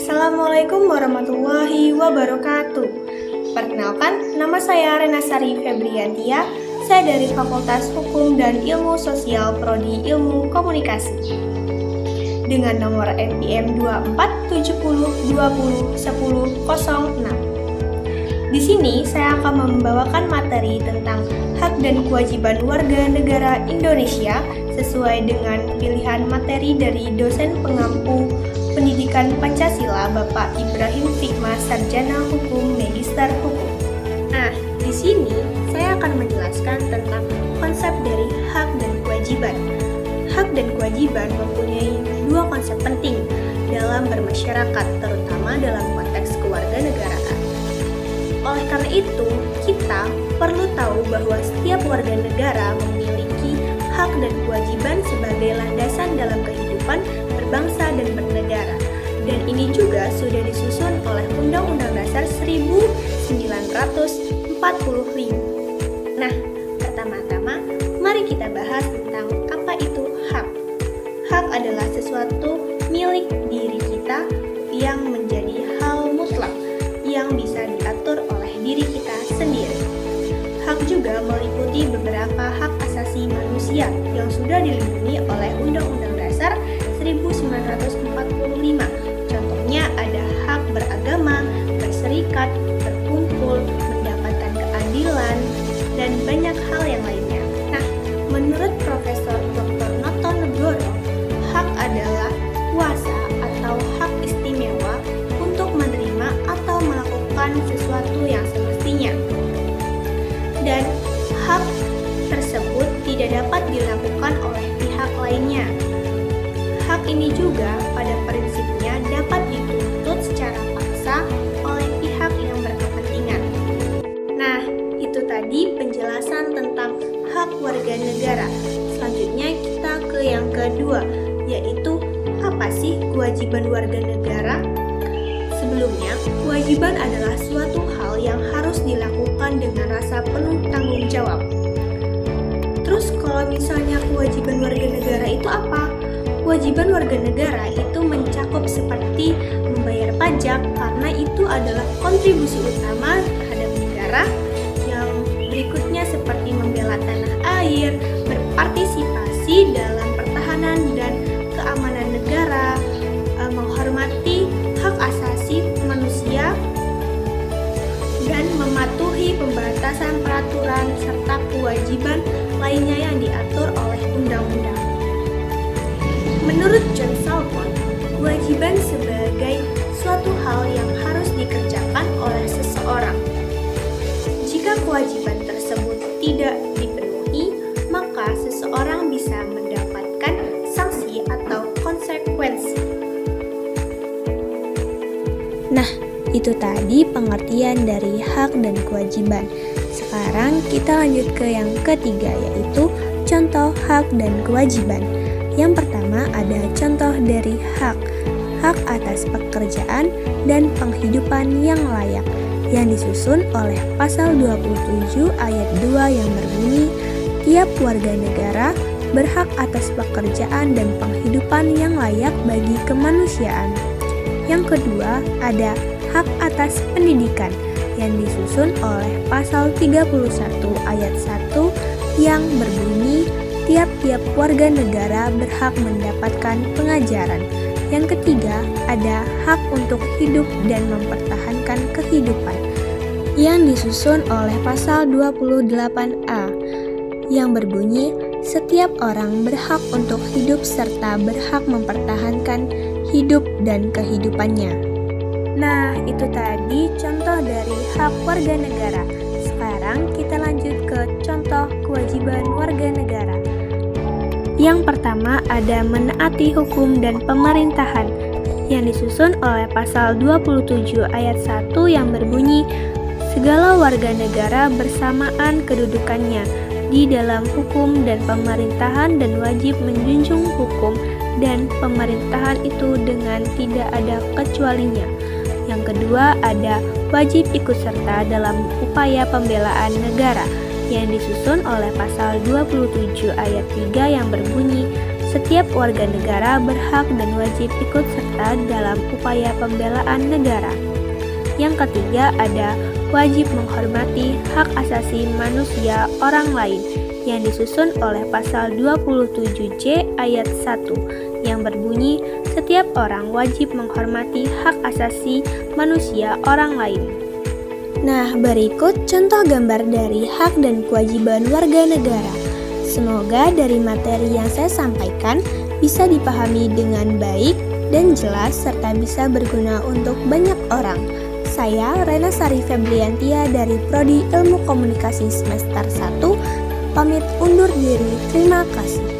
Assalamualaikum warahmatullahi wabarakatuh. Perkenalkan, nama saya Renasari Febriantia. Saya dari Fakultas Hukum dan Ilmu Sosial Prodi Ilmu Komunikasi. Dengan nomor NPM 2470201006. Di sini saya akan membawakan materi tentang hak dan kewajiban warga negara Indonesia sesuai dengan pilihan materi dari dosen pengampu Pendidikan Pancasila Bapak Ibrahim Fikma Sarjana Hukum Magister Hukum. Nah, di sini saya akan menjelaskan tentang konsep dari hak dan kewajiban. Hak dan kewajiban mempunyai dua konsep penting dalam bermasyarakat, terutama dalam konteks kewarganegaraan. Oleh karena itu, kita perlu tahu bahwa setiap warga negara memiliki hak dan kewajiban sebagai landasan dalam kehidupan berbangsa dan bernegara. Dan ini juga sudah disusun oleh Undang-Undang Dasar 1945. Nah, pertama-tama mari kita bahas tentang apa itu hak. Hak adalah sesuatu milik diri kita yang menjadi hal mutlak yang bisa diatur oleh diri kita sendiri. Hak juga meliputi beberapa hak asasi manusia yang sudah dilindungi oleh Undang-Undang Dasar 1945. Contohnya ada hak beragama, berserikat, berkumpul, mendapatkan keadilan, dan banyak hal yang lainnya. Nah, menurut Profesor Dr. Noto Negoro, hak adalah kuasa atau hak istimewa untuk menerima atau melakukan sesuatu yang semestinya. Dan hak tersebut tidak dapat dilakukan oleh pihak lainnya. Hak ini juga pada prinsipnya dapat dituntut secara paksa oleh pihak yang berkepentingan. Nah, itu tadi penjelasan tentang hak warga negara. Selanjutnya kita ke yang kedua, yaitu apa sih kewajiban warga negara? Sebelumnya, kewajiban adalah suatu hal yang harus dilakukan dengan rasa penuh tanggung jawab. Terus kalau misalnya kewajiban warga negara itu apa? Kewajiban warga negara itu mencakup seperti membayar pajak karena itu adalah kontribusi utama terhadap negara. Yang berikutnya seperti membela tanah air, berpartisipasi dalam pertahanan dan keamanan negara, menghormati hak asasi manusia, dan mematuhi pembatasan peraturan serta kewajiban lainnya yang diatur oleh undang-undang. Menurut John Salmon, kewajiban sebagai suatu hal yang harus dikerjakan oleh seseorang. Jika kewajiban tersebut tidak dipenuhi, maka seseorang bisa mendapatkan sanksi atau konsekuensi. Nah, itu tadi pengertian dari hak dan kewajiban. Sekarang kita lanjut ke yang ketiga, yaitu contoh hak dan kewajiban. Yang pertama ada contoh dari hak atas pekerjaan dan penghidupan yang layak, yang disusun oleh pasal 27 ayat 2 yang berbunyi, tiap warga negara berhak atas pekerjaan dan penghidupan yang layak bagi kemanusiaan. Yang kedua ada hak atas pendidikan, yang disusun oleh pasal 31 ayat 1 yang berbunyi, tiap-tiap warga negara berhak mendapatkan pengajaran. Yang ketiga, ada hak untuk hidup dan mempertahankan kehidupan, yang disusun oleh pasal 28A, yang berbunyi, setiap orang berhak untuk hidup serta berhak mempertahankan hidup dan kehidupannya. Nah, itu tadi contoh dari hak warga negara. Sekarang kita lanjut ke contoh kewajiban warga negara. Yang pertama ada menaati hukum dan pemerintahan, yang disusun oleh pasal 27 ayat 1 yang berbunyi, segala warga negara bersamaan kedudukannya di dalam hukum dan pemerintahan dan wajib menjunjung hukum dan pemerintahan itu dengan tidak ada kecualinya. Yang kedua ada wajib ikut serta dalam upaya pembelaan negara, yang disusun oleh pasal 27 ayat 3 yang berbunyi, Setiap warga negara berhak dan wajib ikut serta dalam upaya pembelaan negara. Yang ketiga ada wajib menghormati hak asasi manusia orang lain yang disusun oleh pasal 27J ayat 1 yang berbunyi setiap orang wajib menghormati hak asasi manusia orang lain. Nah, berikut contoh gambar dari hak dan kewajiban warga negara. Semoga dari materi yang saya sampaikan bisa dipahami dengan baik dan jelas serta bisa berguna untuk banyak orang. Saya Rena Sari Febriantia dari Prodi Ilmu Komunikasi semester 1 pamit undur diri. Terima kasih.